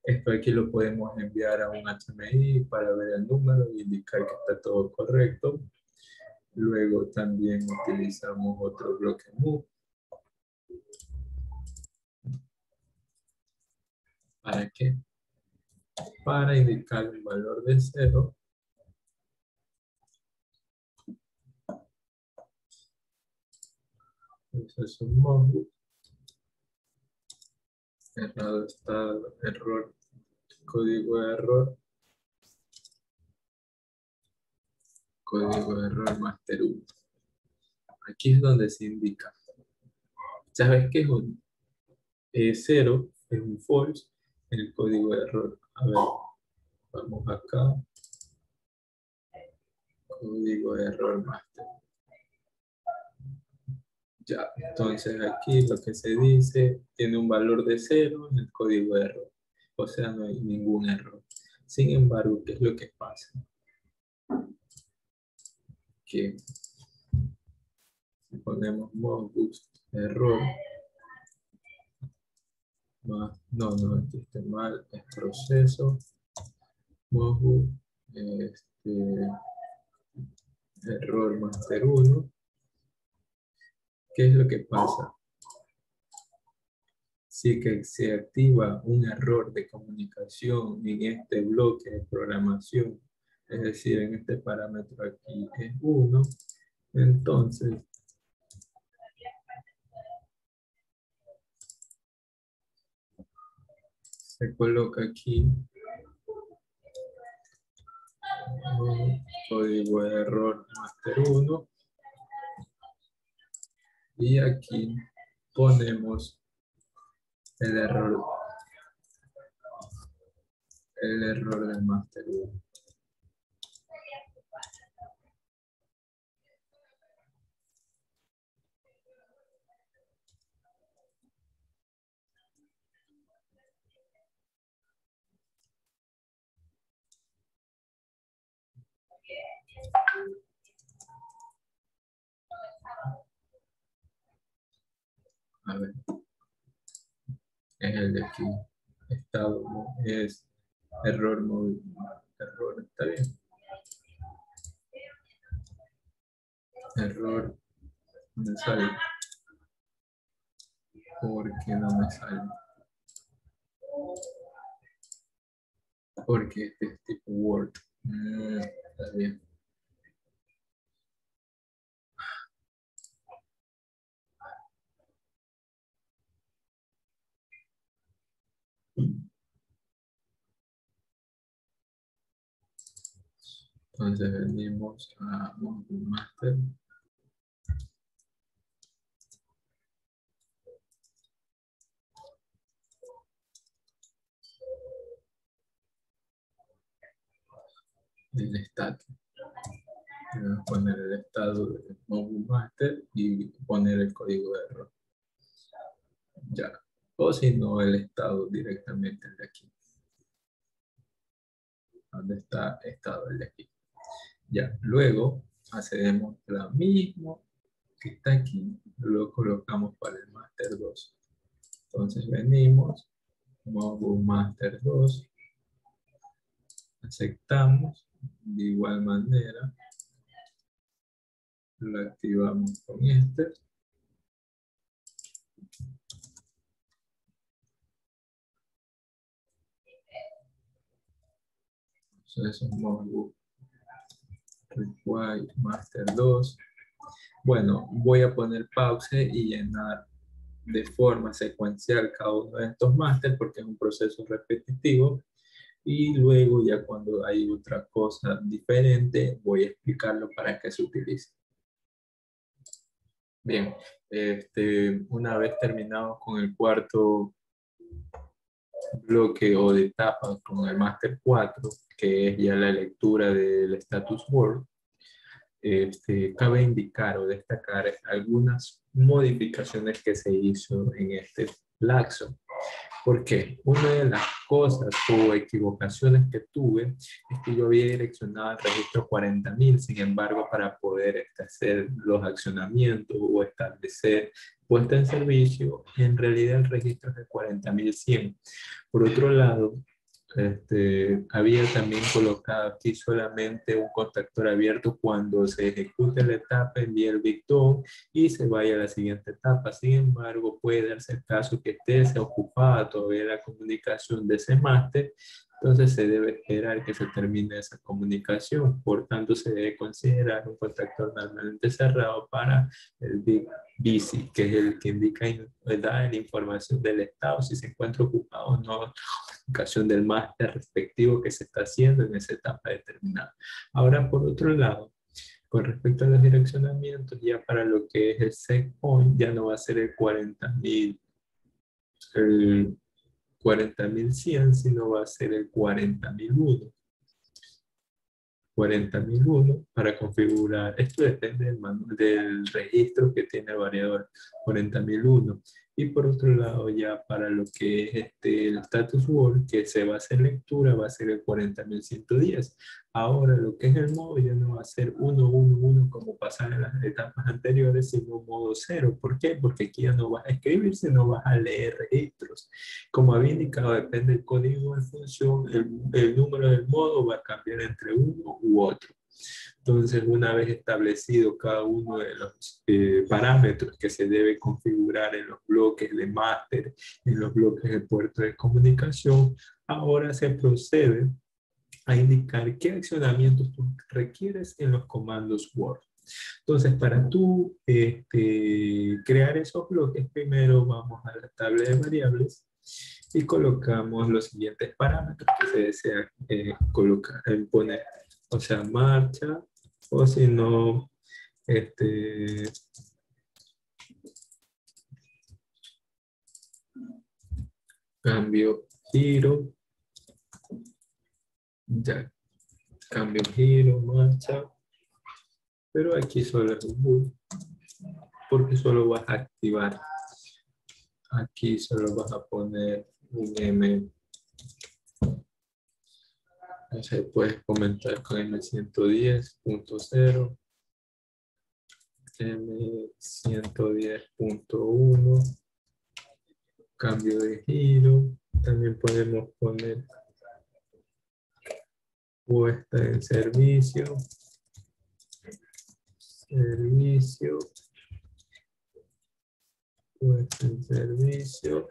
Speaker 1: Esto aquí lo podemos enviar a un HMI para ver el número y indicar que está todo correcto. Luego también utilizamos otro bloque move. ¿Para qué? Para indicar el valor de 0. Eso es un Modbus. Errado estado, error, código de error. Código de error master 1. Aquí es donde se indica. ¿Sabes qué es un 0? Es un false en el código de error. A ver, vamos acá. Código de error master. Ya, entonces aquí lo que se dice tiene un valor de 0 en el código de error. O sea, no hay ningún error. Sin embargo, ¿qué es lo que pasa? Que si ponemos Modbus error, más, no, aquí está mal, es proceso, Modbus, error master 1. ¿Qué es lo que pasa? sí que se activa un error de comunicación en este bloque de programación, es decir, en este parámetro aquí es 1, entonces se coloca aquí un código de error master 1 y aquí ponemos el error del master 1. A ver, es el de aquí. Estado es error móvil. Error, está bien. Error, no me sale. ¿Por qué no me sale? Porque este es tipo Word. Está bien. Entonces venimos a Module Master. El status. Vamos a poner el estado de Module Master y poner el código de error. Ya. O si no, el estado directamente el de aquí. ¿Dónde está estado el de aquí? Ya. Luego hacemos lo mismo que está aquí. Lo colocamos para el Master 2. Entonces venimos, Module Master 2. Aceptamos. De igual manera, lo activamos con este. Entonces es un módulo require master 2. Bueno, voy a poner pause y llenar de forma secuencial cada uno de estos máster porque es un proceso repetitivo y luego ya cuando hay otra cosa diferente voy a explicarlo para qué se utiliza. Bien, una vez terminado con el cuarto bloque o de etapa con el máster 4, que es ya la lectura del status word, cabe indicar o destacar algunas modificaciones que se hizo en este lapso. ¿Por qué? Una de las cosas o equivocaciones que tuve es que yo había direccionado al registro 40.000, sin embargo, para poder hacer los accionamientos o establecer puesta en servicio, en realidad el registro es de 40.100. Por otro lado, había también colocado aquí solamente un contactor abierto cuando se ejecute la etapa, envíe el bigtone y se vaya a la siguiente etapa. Sin embargo, puede darse el caso que esté desocupada todavía la comunicación de ese máster, entonces se debe esperar que se termine esa comunicación. Por tanto, se debe considerar un contactor normalmente cerrado para el big busy, que es el que indica da la información del estado, si se encuentra ocupado o no, ocasión del máster respectivo que se está haciendo en esa etapa determinada. Ahora, por otro lado, con respecto a los direccionamientos, ya para lo que es el set point, ya no va a ser el 40.100, sino va a ser el 40.001. 40.001 para configurar. Esto depende del registro que tiene el variador 40.001. Y por otro lado, ya para lo que es el status word, que se va a hacer lectura, va a ser el 40.110. Ahora, lo que es el modo ya no va a ser 111 como pasaba en las etapas anteriores, sino modo 0. ¿Por qué? Porque aquí ya no vas a escribir, sino vas a leer registros. Como había indicado, depende del código de función, el número del modo va a cambiar entre uno u otro. Entonces, una vez establecido cada uno de los parámetros que se debe configurar en los bloques de máster, en los bloques de puerto de comunicación, ahora se procede a indicar qué accionamientos tú requieres en los comandos Word. Entonces, para tú crear esos bloques, primero vamos a la tabla de variables y colocamos los siguientes parámetros que se desea colocar, poner. O sea, marcha, o si no, cambio, giro, ya, cambio, giro, marcha, pero aquí solo es un bool, porque solo vas a activar. Aquí solo vas a poner un M. Entonces puedes comentar con M110.0, M110.1, cambio de giro. También podemos poner puesta en servicio, puesta en servicio,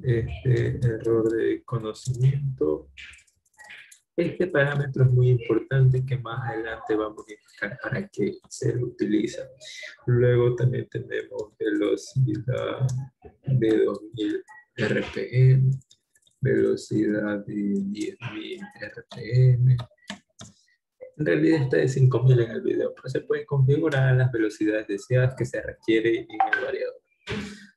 Speaker 1: error de conocimiento. Este parámetro es muy importante que más adelante vamos a indicar para qué se utiliza. Luego también tenemos velocidad de 2000 RPM, velocidad de 10.000 RPM. En realidad está de 5.000 en el video, pero se pueden configurar las velocidades deseadas que se requiere en el variador.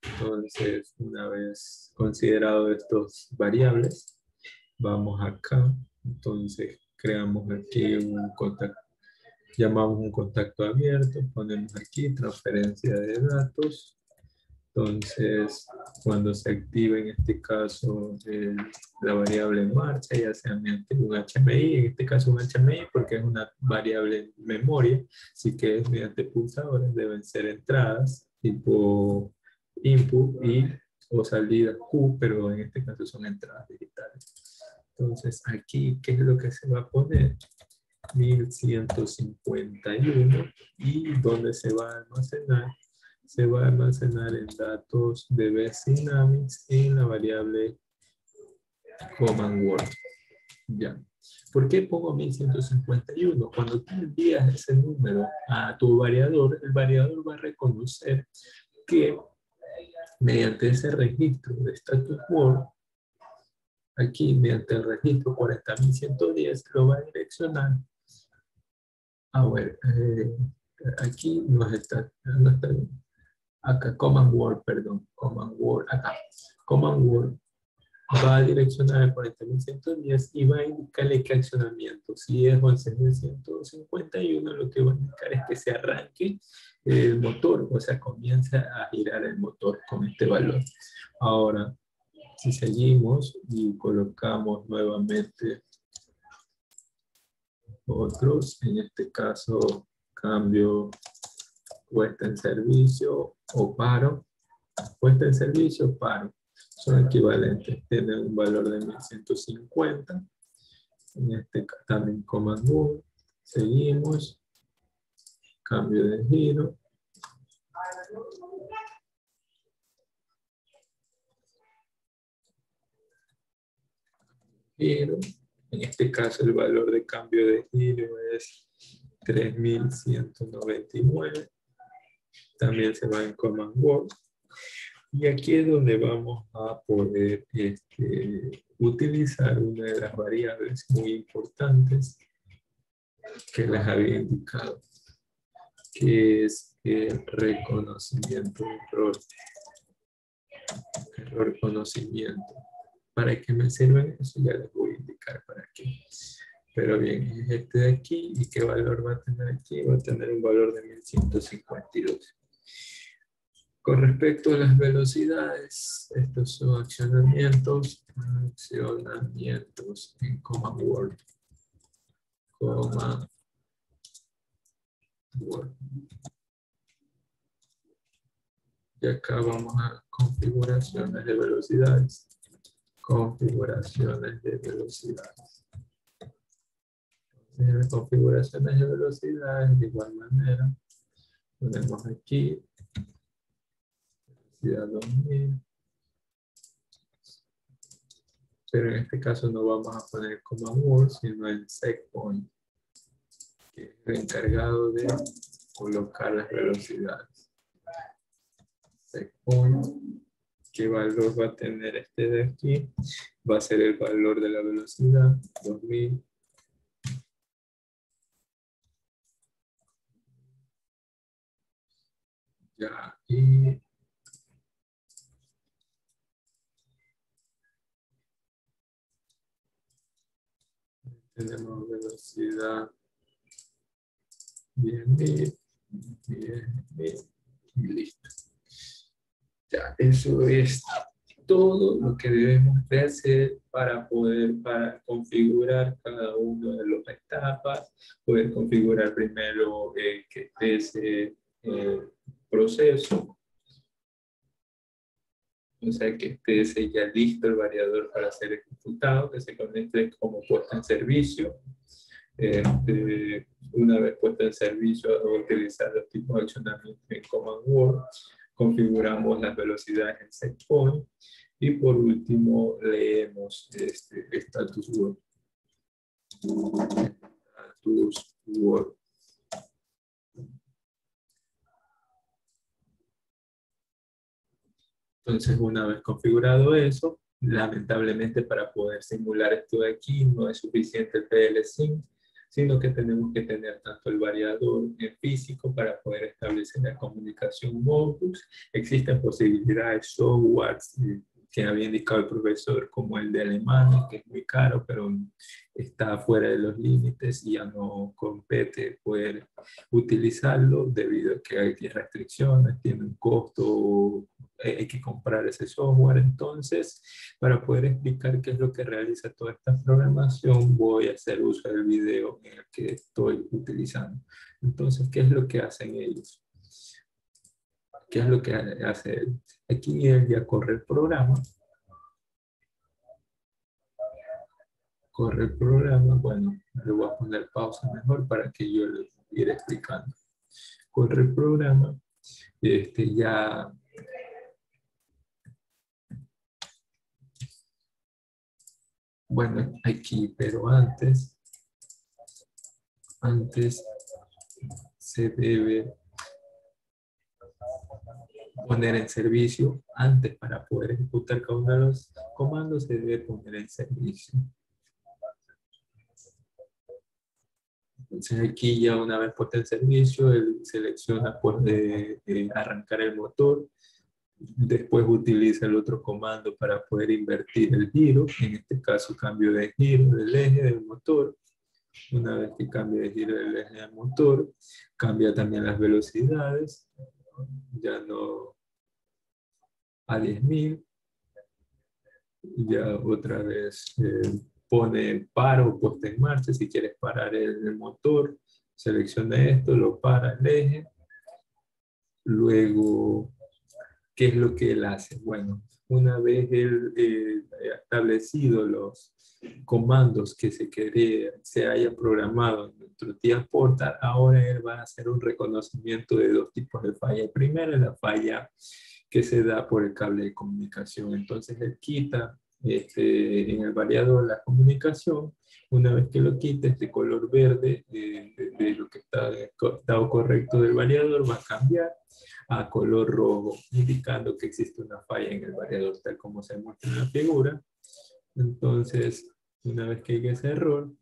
Speaker 1: Entonces, una vez considerado estos variables, vamos acá. Entonces, creamos aquí un contacto, llamamos un contacto abierto, ponemos aquí transferencia de datos. Entonces, cuando se active en este caso la variable en marcha, ya sea mediante un HMI, en este caso un HMI porque es una variable en memoria, así que es mediante pulsadores, deben ser entradas tipo input y o salida Q, pero en este caso son entradas digitales. Entonces, aquí, ¿qué es lo que se va a poner? 1151 y ¿dónde se va a almacenar? Se va a almacenar en datos de Best Dynamics en la variable Command Word. Ya. ¿Por qué pongo 1151? Cuando tú envías ese número a tu variador, el variador va a reconocer que mediante ese registro de status Word, aquí mediante el registro 40.110, lo va a direccionar a ver, aquí no está bien. Acá, Command Word, perdón, Command Word, acá. Command Word va a direccionar el 40.110 y va a indicarle qué accionamiento. Si es 11.151, lo que va a indicar es que se arranque el motor, o sea, comienza a girar el motor con este valor. Ahora, si seguimos y colocamos nuevamente otros, en este caso, cambio puesta en servicio o paro. Puesta en servicio, paro. Son equivalentes. Tienen un valor de 1150. En este caso también Command Word. Seguimos. Cambio de giro. Giro. En este caso el valor de cambio de giro es 3199. También se va en Command Word. Y aquí es donde vamos a poder utilizar una de las variables muy importantes que les había indicado, que es el reconocimiento de error. Error conocimiento. ¿Para qué me sirven eso? Ya les voy a indicar para qué. Pero bien, es este de aquí. ¿Y qué valor va a tener aquí? Va a tener un valor de 1152. Con respecto a las velocidades, estos son accionamientos en Command Word. Command Word. Y acá vamos a configuraciones de velocidades. Configuraciones de velocidades. Configuraciones de velocidad, de igual manera, ponemos aquí, velocidad 2000, pero en este caso no vamos a poner command word, sino el setpoint, que es el encargado de colocar las velocidades. Setpoint, ¿qué valor va a tener este de aquí? Va a ser el valor de la velocidad, 2000. Ya, y tenemos velocidad 10.000, 10.000, y listo. Ya, eso es todo lo que debemos de hacer para poder configurar cada una de las etapas, poder configurar primero que esté ese proceso, o sea, que esté ese ya listo el variador para ser ejecutado, que se conecte como puesta en servicio. Una vez puesta en servicio, utilizar los tipos de accionamiento en Command Word, configuramos las velocidades en setpoint y por último leemos status word. Status word. Entonces, una vez configurado eso, lamentablemente para poder simular esto de aquí no es suficiente el PLSync, sino que tenemos que tener tanto el variador en físico para poder establecer la comunicación modbus. Existen posibilidades softwares que había indicado el profesor, como el de Alemania, que es muy caro, pero está fuera de los límites y ya no compete poder utilizarlo debido a que hay restricciones, tiene un costo, hay que comprar ese software. Entonces, para poder explicar qué es lo que realiza toda esta programación, voy a hacer uso del video en el que estoy utilizando. Entonces, ¿qué es lo que hacen ellos? ¿Qué es lo que hace él? Aquí él ya corre el programa. Corre el programa. Bueno, le voy a poner pausa mejor para que yo le iré explicando. Corre el programa. Ya bueno, aquí, pero antes se debe poner en servicio, antes para poder ejecutar cada uno de los comandos se debe poner en servicio. Entonces aquí ya una vez puesto en servicio, él selecciona pues, de arrancar el motor, después utiliza el otro comando para poder invertir el giro, en este caso cambio de giro del eje del motor. Una vez que cambia de giro del eje del motor, cambia también las velocidades, ya no a 10.000, ya otra vez pone paro, puesta en marcha, si quieres parar el motor, selecciona esto, lo para el eje, luego, ¿qué es lo que él hace? Bueno, una vez él ha establecido los comandos que se haya programado en nuestro TIA Portal, ahora él va a hacer un reconocimiento de dos tipos de falla. Primero, la falla que se da por el cable de comunicación. Entonces él quita en el variador la comunicación. Una vez que lo quita, este color verde de lo que está estado correcto del variador va a cambiar a color rojo, indicando que existe una falla en el variador, tal como se muestra en la figura. Entonces, una vez que llegue ese error,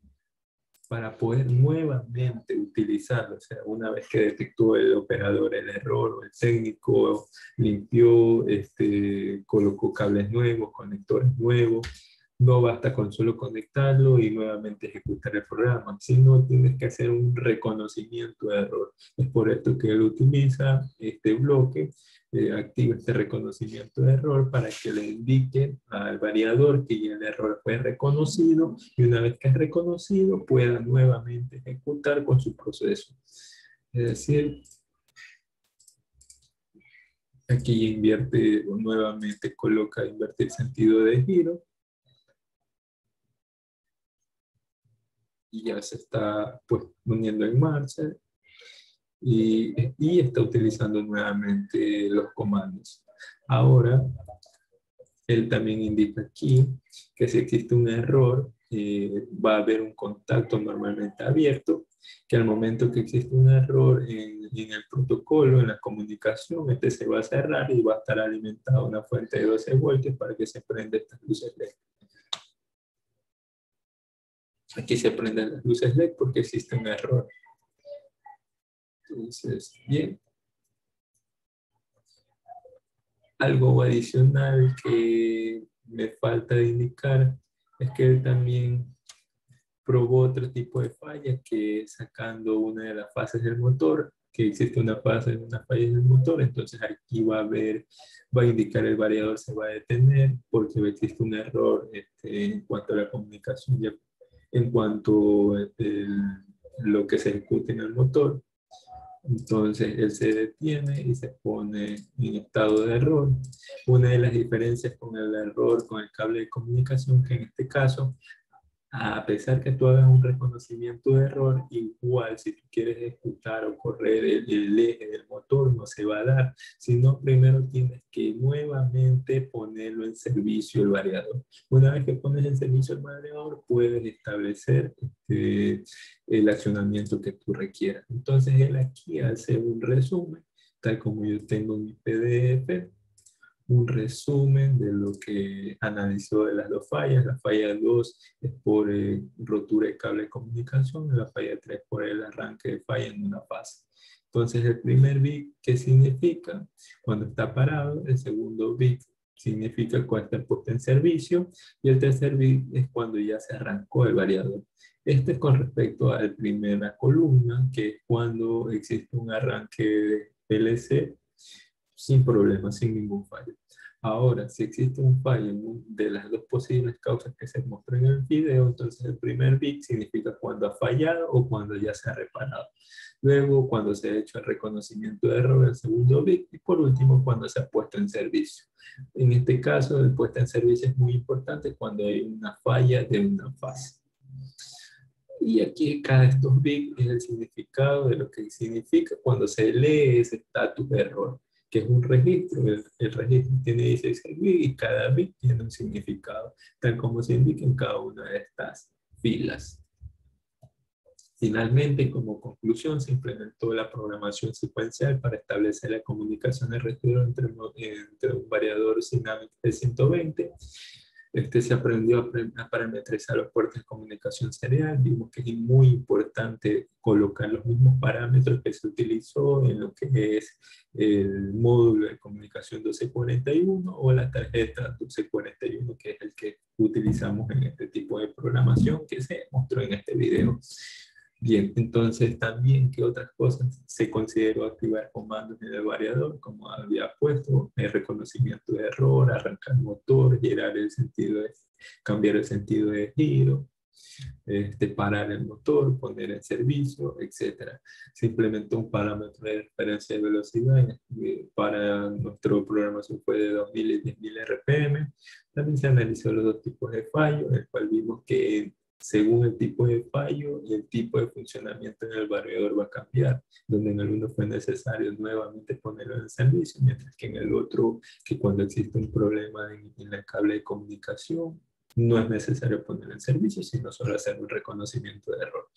Speaker 1: para poder nuevamente utilizarlo, o sea, una vez que detectó el operador el error, o el técnico limpió, colocó cables nuevos, conectores nuevos, no basta con solo conectarlo y nuevamente ejecutar el programa, sino tienes que hacer un reconocimiento de error. Es por esto que él utiliza este bloque, activa este reconocimiento de error para que le indique al variador que ya el error fue reconocido y una vez que es reconocido pueda nuevamente ejecutar con su proceso. Es decir, aquí invierte o nuevamente coloca invertir sentido de giro. y ya se está pues poniendo en marcha y está utilizando nuevamente los comandos. Ahora, él también indica aquí que si existe un error, va a haber un contacto normalmente abierto, que al momento que existe un error en el protocolo, en la comunicación, este se va a cerrar y va a estar alimentada una fuente de 12 voltios para que se prenda estas luces LED. Aquí se prenden las luces LED porque existe un error. Entonces, bien. Algo adicional que me falta de indicar es que él también probó otro tipo de fallas, que sacando una de las fases del motor, que existe una fase, una falla del motor, entonces aquí va a indicar el variador se va a detener porque existe un error en cuanto a la comunicación, en cuanto a lo que se ejecuta en el motor. Entonces él se detiene y se pone en estado de error. Una de las diferencias con el error con el cable de comunicación, que en este caso, a pesar que tú hagas un reconocimiento de error, igual si tú quieres ejecutar o correr el eje del motor no se va a dar, sino primero tienes que nuevamente ponerlo en servicio el variador. Una vez que pones en servicio el variador, puedes establecer el accionamiento que tú requieras. Entonces él aquí hace un resumen, tal como yo tengo en mi PDF, un resumen de lo que analizó de las dos fallas. La falla 2 es por rotura de cable de comunicación y la falla 3 por el arranque de falla en una fase. Entonces el primer bit, ¿qué significa? Cuando está parado. El segundo bit significa cuando está puesto en servicio y el tercer bit es cuando ya se arrancó el variador. Este es con respecto a la primera columna, que es cuando existe un arranque de PLC sin problema, sin ningún fallo. Ahora, si existe un fallo de las dos posibles causas que se muestran en el video, entonces el primer bit significa cuando ha fallado o cuando ya se ha reparado. Luego, cuando se ha hecho el reconocimiento de error, el segundo bit. Y por último, cuando se ha puesto en servicio. En este caso, el puesto en servicio es muy importante cuando hay una falla de una fase. Y aquí cada de estos bits es el significado de lo que significa cuando se lee ese status de error, que es un registro. El registro tiene 16 bits y cada bit tiene un significado, tal como se indica en cada una de estas filas. Finalmente, como conclusión, se implementó la programación secuencial para establecer la comunicación de registro entre un variador Synamic P120. Se aprendió a parametrizar los puertos de comunicación serial. Vimos que es muy importante colocar los mismos parámetros que se utilizó en lo que es el módulo de comunicación 1241 o la tarjeta 1241, que es el que utilizamos en este tipo de programación que se mostró en este video. Bien, entonces también, ¿qué otras cosas se consideró activar comandos en el variador? Como había puesto, el reconocimiento de error, arrancar el motor, cambiar el sentido de giro, parar el motor, poner en servicio, etc. Se implementó un parámetro de referencia de velocidad, para nuestra programación fue de 2000 y 10.000 RPM. También se analizó los dos tipos de fallo, en el cual vimos que según el tipo de fallo y el tipo de funcionamiento en el variador va a cambiar, donde en el uno fue necesario nuevamente ponerlo en servicio, mientras que en el otro, que cuando existe un problema en el cable de comunicación, no es necesario ponerlo en servicio, sino solo hacer un reconocimiento de error.